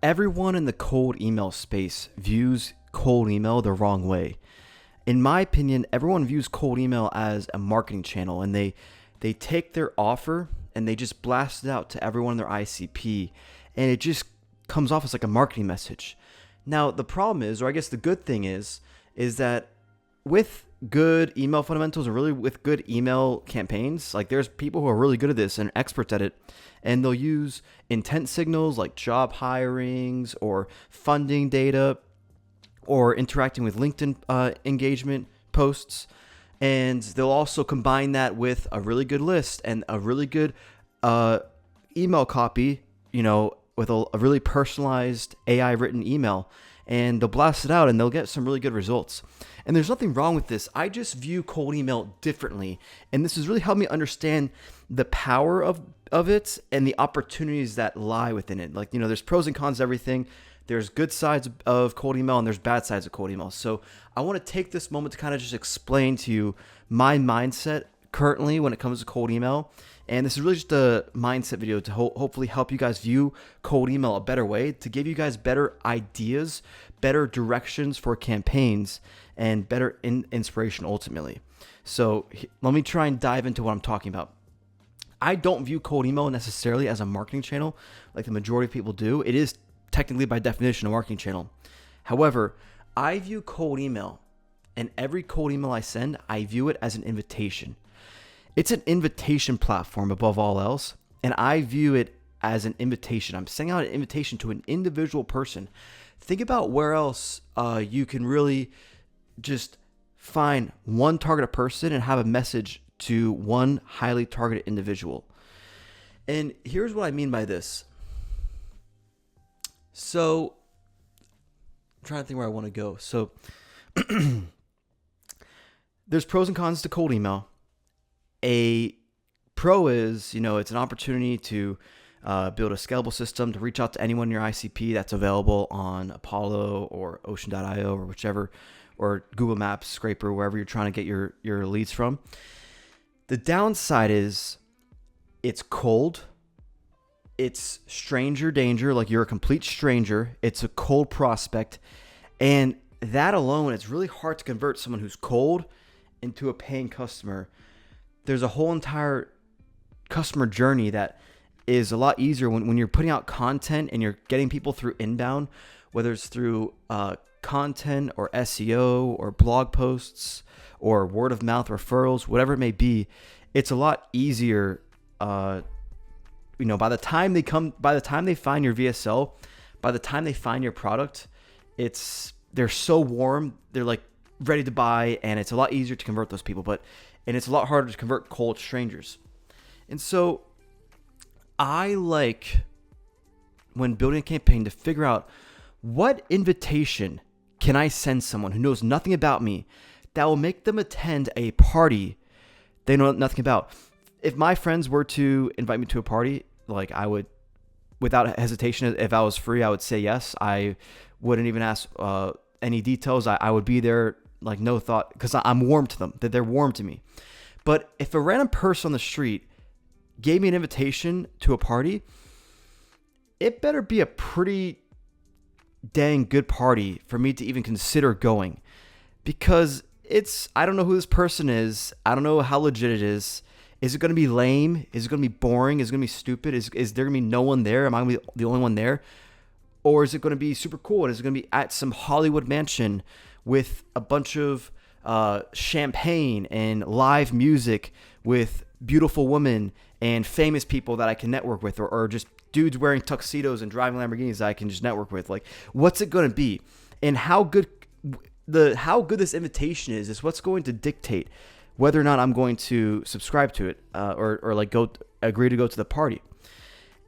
everyone in the cold email space views cold email the wrong way. In my opinion, everyone views cold email as a marketing channel, and they take their offer and they just blast it out to everyone in their ICP, and it just comes off as like a marketing message. Now, the problem is, or I guess the good thing is that with good email fundamentals and really with good email campaigns, like there's people who are really good at this and experts at it, and they'll use intent signals like job hirings or funding data or interacting with LinkedIn engagement posts. And they'll also combine that with a really good list and a really good email copy, with a really personalized AI written email. And they'll blast it out and they'll get some really good results. And there's nothing wrong with this. I just view cold email differently. And this has really helped me understand the power of it and the opportunities that lie within it. Like, there's pros and cons to everything. There's good sides of cold email and there's bad sides of cold email. So I want to take this moment to kind of just explain to you my mindset currently when it comes to cold email. And this is really just a mindset video to hopefully help you guys view cold email a better way, to give you guys better ideas, better directions for campaigns, and better inspiration ultimately. So let me try and dive into what I'm talking about. I don't view cold email necessarily as a marketing channel like the majority of people do. It is technically by definition a marketing channel. However, I view cold email, and every cold email I send, I view it as an invitation. It's an invitation platform above all else, and I view it as an invitation. I'm sending out an invitation to an individual person. Think about where else you can really just find one targeted person and have a message to one highly targeted individual. And here's what I mean by this. So, I'm trying to think where I want to go. So, there's pros and cons to cold email. A pro is, it's an opportunity to build a scalable system to reach out to anyone in your ICP that's available on Apollo or Ocean.io or whichever, or Google Maps, Scraper, wherever you're trying to get your leads from. The downside is it's cold. It's stranger danger, like you're a complete stranger. It's a cold prospect. And that alone, it's really hard to convert someone who's cold into a paying customer. There's a whole entire customer journey that is a lot easier when you're putting out content and you're getting people through inbound, whether it's through content or SEO or blog posts or word of mouth referrals, whatever it may be. It's a lot easier. By the time they find your VSL, by the time they find your product, they're so warm, they're like ready to buy, and it's a lot easier to convert those people. And it's a lot harder to convert cold strangers. And so I like, when building a campaign, to figure out what invitation can I send someone who knows nothing about me that will make them attend a party they know nothing about. If my friends were to invite me to a party, like I would, without hesitation, if I was free, I would say yes. I wouldn't even ask any details. I would be there like no thought, because I'm warm to them, that they're warm to me. But if a random person on the street gave me an invitation to a party, it better be a pretty dang good party for me to even consider going, because I don't know who this person is. I don't know how legit it is. Is it going to be lame? Is it going to be boring? Is it going to be stupid? Is there going to be no one there? Am I going to be the only one there? Or is it going to be super cool? And is it going to be at some Hollywood mansion with a bunch of champagne and live music with beautiful women and famous people that I can network with, or just dudes wearing tuxedos and driving Lamborghinis that I can just network with? Like, what's it going to be? And how good this invitation is what's going to dictate whether or not I'm going to subscribe to it, or agree to go to the party.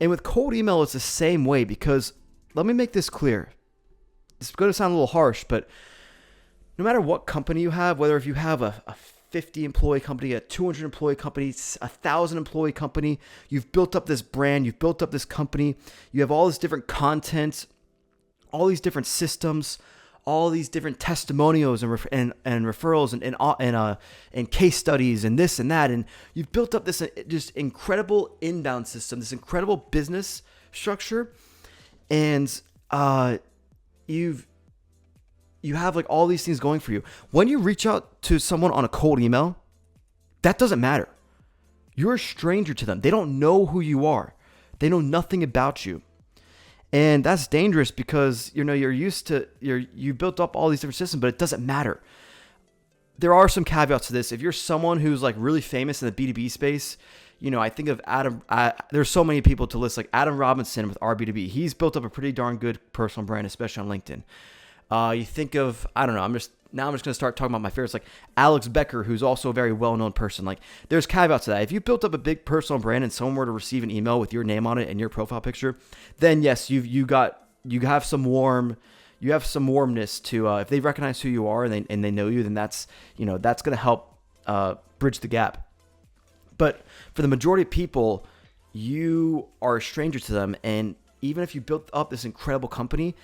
And with cold email, it's the same way, because let me make this clear. It's going to sound a little harsh, but no matter what company you have, whether if you have a 50 employee company, a 200 employee company, 1,000 employee company, you've built up this brand, you've built up this company, you have all this different content, all these different systems, all these different testimonials and referrals and case studies and this and that, and you've built up this just incredible inbound system, this incredible business structure, and you've you have like all these things going for you. When you reach out to someone on a cold email, that doesn't matter. You're a stranger to them. They don't know who you are. They know nothing about you. And that's dangerous because, you're used to, you built up all these different systems, but it doesn't matter. There are some caveats to this. If you're someone who's like really famous in the B2B space, I think of Adam, there's so many people to list, like Adam Robinson with RB2B. He's built up a pretty darn good personal brand, especially on LinkedIn. You think of, I don't know, I'm just going to start talking about my favorites, like Alex Becker, who's also a very well-known person. Like, there's caveats to that. If you built up a big personal brand and someone were to receive an email with your name on it and your profile picture, then yes, you have some warmness to, if they recognize who you are and they know you, then that's going to help bridge the gap. But for the majority of people, you are a stranger to them, and even if you built up this incredible company,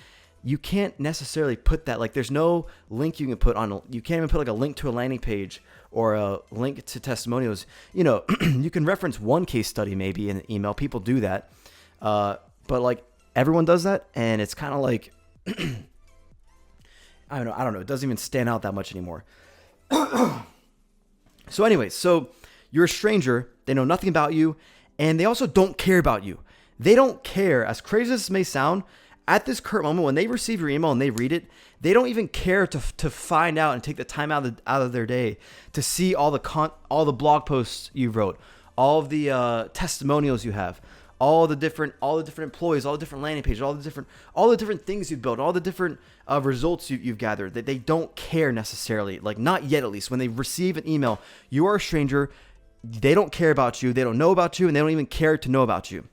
you can't necessarily put that, like, there's no link you can put on, you can't even put like a link to a landing page or a link to testimonials. You can reference one case study maybe in an email. People do that. But like everyone does that. And it's kind of like, I don't know. It doesn't even stand out that much anymore. So anyway, so you're a stranger. They know nothing about you. And they also don't care about you. They don't care, as crazy as this may sound. At this current moment, when they receive your email and they read it, they don't even care to find out and take the time out of their day to see all the blog posts you wrote, all of the testimonials you have, all the different employees, all the different landing pages, all the different things you've built, all the different results you've gathered. That they don't care necessarily, like not yet at least. When they receive an email, you are a stranger. They don't care about you. They don't know about you, and they don't even care to know about you.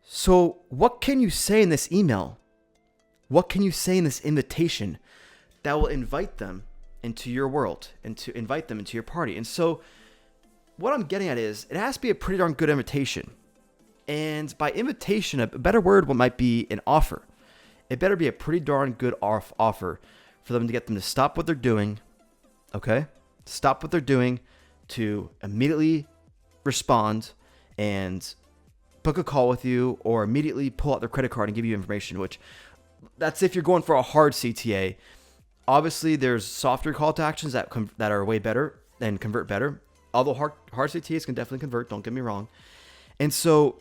So what can you say in this email? What can you say in this invitation that will invite them into your world and to invite them into your party? And so what I'm getting at is it has to be a pretty darn good invitation. And by invitation, a better word might be an offer. It better be a pretty darn good offer for them to get them to stop what they're doing, okay? Stop what they're doing, to immediately respond and book a call with you, or immediately pull out their credit card and give you information, which that's if you're going for a hard CTA. Obviously, there's softer call to actions that are way better and convert better. Although hard CTAs can definitely convert, don't get me wrong. And so,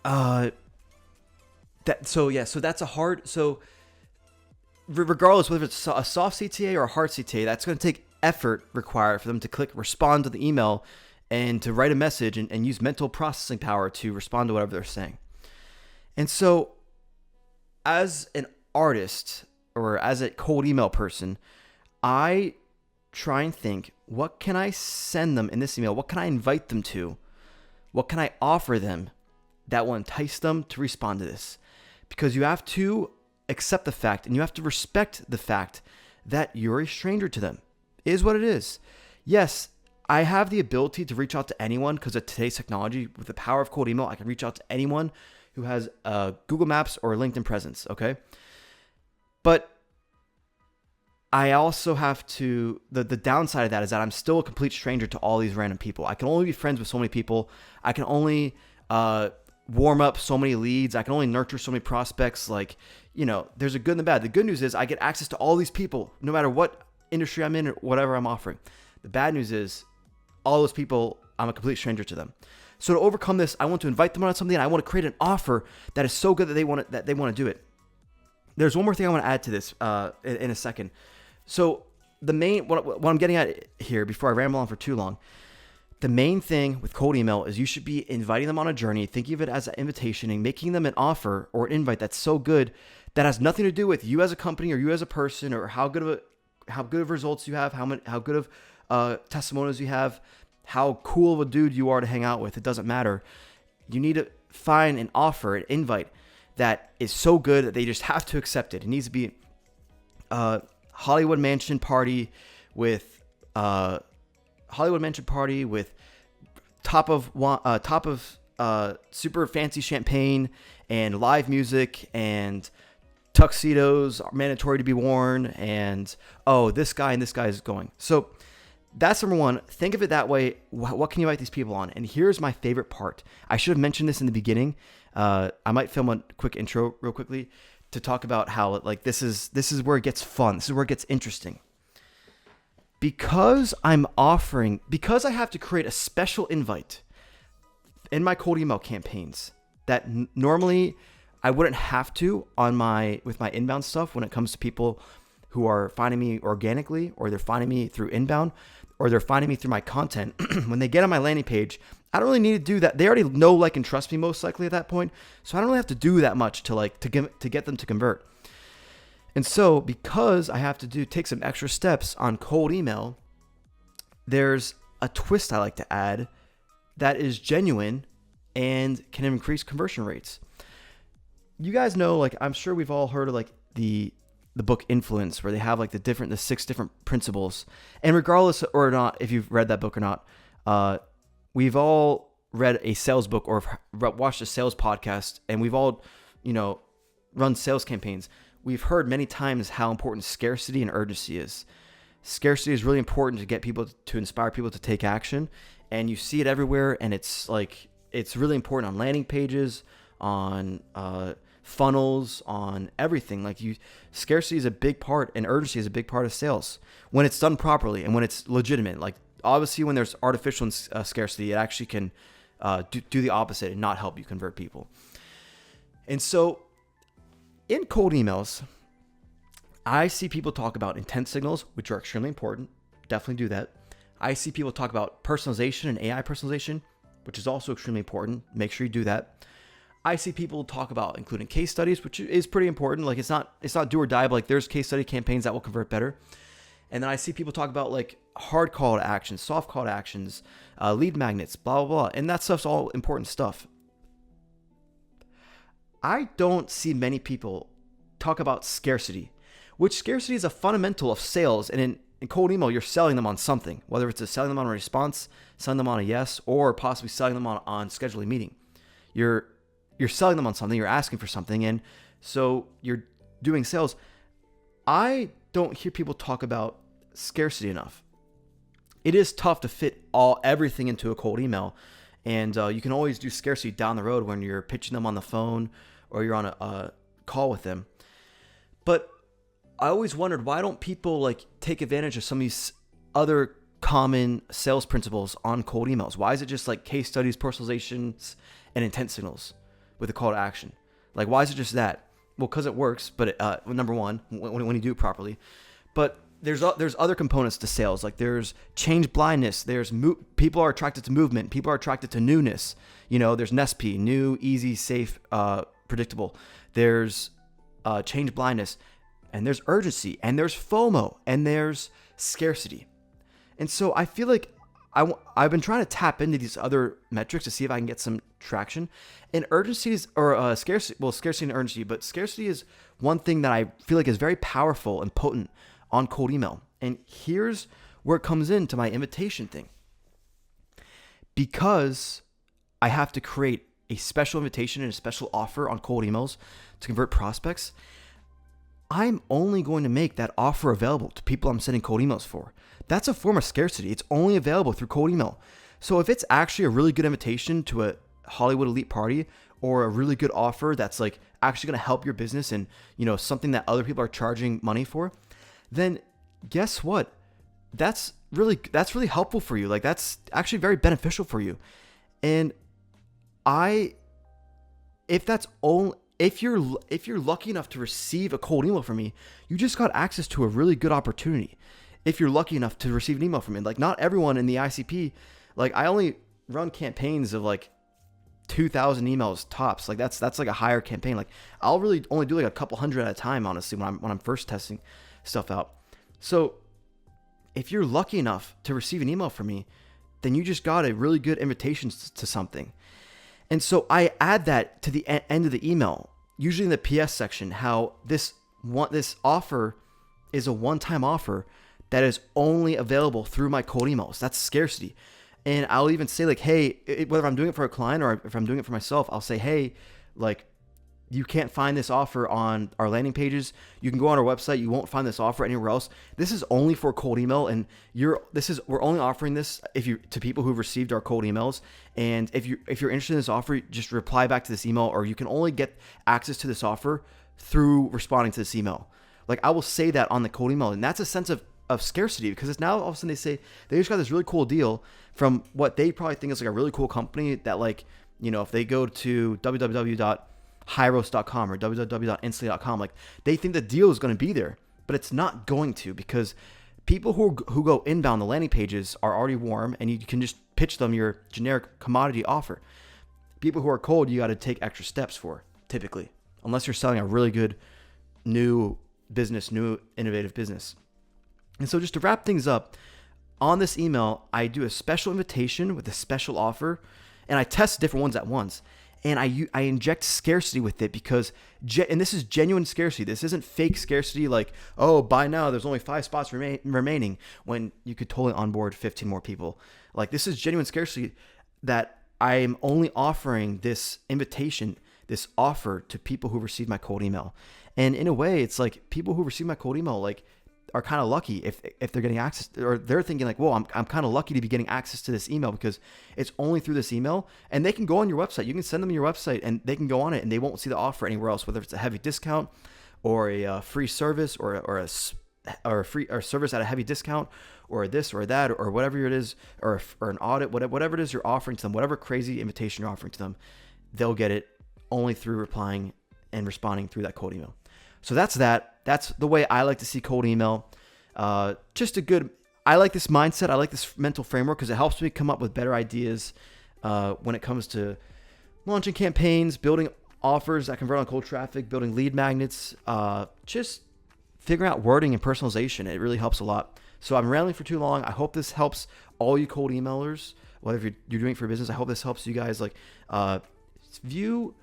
that's a hard. So, regardless whether it's a soft CTA or a hard CTA, that's going to take effort required for them to click respond to the email and to write a message and use mental processing power to respond to whatever they're saying. And so, as an artist or as a cold email person, I try and think, what can I send them in this email? What can I invite them to? What can I offer them that will entice them to respond to this? Because you have to accept the fact and you have to respect the fact that you're a stranger to them. It is what it is. Yes, I have the ability to reach out to anyone because of today's technology. With the power of cold email, I can reach out to anyone who has a Google Maps or a LinkedIn presence, okay? But I also have to, the downside of that is that I'm still a complete stranger to all these random people. I can only be friends with so many people. I can only warm up so many leads. I can only nurture so many prospects. Like, there's a good and the bad. The good news is I get access to all these people, no matter what industry I'm in or whatever I'm offering. The bad news is all those people, I'm a complete stranger to them. So to overcome this, I want to invite them on something, and I want to create an offer that is so good that they want to do it. There's one more thing I want to add to this in a second. So what I'm getting at here, before I ramble on for too long, the main thing with cold email is you should be inviting them on a journey, thinking of it as an invitation, and making them an offer or an invite that's so good that has nothing to do with you as a company or you as a person or how good of results you have, how good of testimonials you have, how cool of a dude you are to hang out with. It doesn't matter. You need to find an offer, an invite that is so good that they just have to accept it. It needs to be Hollywood Mansion party with top of super fancy champagne and live music and tuxedos are mandatory to be worn, and this guy is going. So that's number one. Think of it that way. What can you invite these people on? And here's my favorite part. I should have mentioned this in the beginning. I might film a quick intro real quickly to talk about how like this is where it gets fun. This is where it gets interesting. Because I have to create a special invite in my cold email campaigns that normally I wouldn't have to with my inbound stuff when it comes to people who are finding me organically, or they're finding me through inbound, or they're finding me through my content. When they get on my landing page, I don't really need to do that. They already know, like, and trust me most likely at that point. So I don't really have to do that much to get them to convert. And so because I have to take some extra steps on cold email, there's a twist I like to add that is genuine and can increase conversion rates. You guys know, like, I'm sure we've all heard of like the book Influence, where they have like the 6 different principles. And regardless or not, if you've read that book or not, we've all read a sales book or watched a sales podcast, and we've all, run sales campaigns. We've heard many times how important scarcity and urgency is. Scarcity is really important to inspire people to take action. And you see it everywhere. And it's really important on landing pages, on, funnels, on everything. Scarcity is a big part, and urgency is a big part of sales when it's done properly and when it's legitimate. Like, obviously, when there's artificial scarcity, it actually can do the opposite and not help you convert people. And so in cold emails, I see people talk about intent signals, which are extremely important. Definitely do that. I see people talk about personalization and AI personalization, which is also extremely important. Make sure you do that. I see people talk about including case studies, which is pretty important. Like, it's not do or die, but like, there's case study campaigns that will convert better. And then I see people talk about like hard call to actions, soft call to actions, lead magnets, blah, blah, blah. And that stuff's all important stuff. I don't see many people talk about scarcity, which scarcity is a fundamental of sales. And in cold email, you're selling them on something, whether it's selling them on a response, selling them on a yes, or possibly selling them on scheduling a meeting. You're selling them on something, you're asking for something, and so you're doing sales. I don't hear people talk about scarcity enough. It is tough to fit everything into a cold email, and you can always do scarcity down the road when you're pitching them on the phone or you're on a call with them. But I always wondered, why don't people like take advantage of some of these other common sales principles on cold emails? Why is it just like case studies, personalizations, and intent signals with a call to action? Like, why is it just that? Well, because it works, but number one, when you do it properly. But there's other components to sales. Like, there's change blindness. There's people are attracted to movement. People are attracted to newness. There's NESP, new, easy, safe, predictable. There's change blindness, and there's urgency, and there's FOMO, and there's scarcity. And so I feel like I've been trying to tap into these other metrics to see if I can get some traction. And scarcity and urgency, but scarcity is one thing that I feel like is very powerful and potent on cold email. And here's where it comes into my invitation thing. Because I have to create a special invitation and a special offer on cold emails to convert prospects, I'm only going to make that offer available to people I'm sending cold emails for. That's a form of scarcity. It's only available through cold email. So if it's actually a really good invitation to a Hollywood elite party, or a really good offer that's like actually going to help your business and, something that other people are charging money for, then guess what? That's really helpful for you. Like, that's actually very beneficial for you. And if you're lucky enough to receive a cold email from me, you just got access to a really good opportunity. If you're lucky enough to receive an email from me, like, not everyone in the ICP, like, I only run campaigns of like 2,000 emails tops. Like, that's like a higher campaign. Like, I'll really only do like a couple hundred at a time, honestly, when I'm first testing stuff out. So if you're lucky enough to receive an email from me, then you just got a really good invitation to something. And so I add that to the end of the email, usually in the PS section, how this offer is a one-time offer that is only available through my cold emails. That's scarcity. And I'll even say, like, hey, whether I'm doing it for a client or if I'm doing it for myself, I'll say, hey, like, you can't find this offer on our landing pages. You can go on our website. You won't find this offer anywhere else. This is only for cold email, and we're only offering this to people who've received our cold emails. And if you're interested in this offer, just reply back to this email, or you can only get access to this offer through responding to this email. Like, I will say that on the cold email, and that's a sense of scarcity, because it's now all of a sudden they say they just got this really cool deal from what they probably think is like a really cool company that, like, you know, if they go to www.hyros.com or www.instantly.com, like, they think the deal is going to be there, but it's not going to, because people who go inbound the landing pages are already warm, and you can just pitch them your generic commodity offer. People who are cold, you got to take extra steps for, typically, unless you're selling a really good new innovative business. And so, just to wrap things up, on this email, I do a special invitation with a special offer, and I test different ones at once. And I inject scarcity with it, because, and this is genuine scarcity. This isn't fake scarcity like, oh, buy now, there's only 5 spots remaining, when you could totally onboard 15 more people. Like, this is genuine scarcity, that I am only offering this invitation, this offer, to people who receive my cold email. And in a way, it's like people who receive my cold email, like, are kind of lucky if they're getting access, or they're thinking like, whoa, I'm kind of lucky to be getting access to this email, because it's only through this email. And they can go on your website. You can send them your website, and they can go on it, and they won't see the offer anywhere else, whether it's a heavy discount or a free service, or a free or service at a heavy discount, or this or that, or whatever it is, or an audit, whatever it is you're offering to them, whatever crazy invitation you're offering to them, they'll get it only through replying and responding through that cold email. So that's the way I like to see cold email. I like this mindset. I like this mental framework, because it helps me come up with better ideas when it comes to launching campaigns, building offers that convert on cold traffic, building lead magnets, just figuring out wording and personalization. It really helps a lot. So I'm rambling for too long. I hope this helps all you cold emailers, whatever you're doing for business. I hope this helps you guys view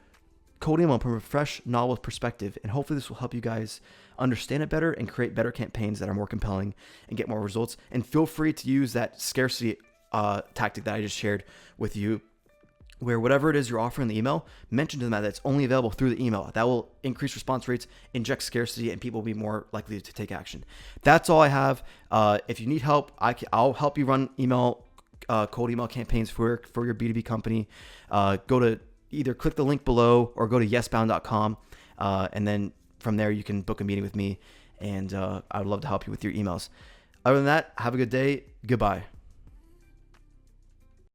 cold email from a fresh, novel perspective, and hopefully this will help you guys understand it better and create better campaigns that are more compelling and get more results. And feel free to use that scarcity tactic that I just shared with you, where whatever it is you're offering in the email, mention to them that it's only available through the email. That will increase response rates, inject scarcity, and people will be more likely to take action. That's all I have. If you need help, I'll help you run cold email campaigns for your B2B company. Go to either click the link below or go to yesbound.com, and then from there you can book a meeting with me, and I would love to help you with your emails. Other than that, have a good day. Goodbye.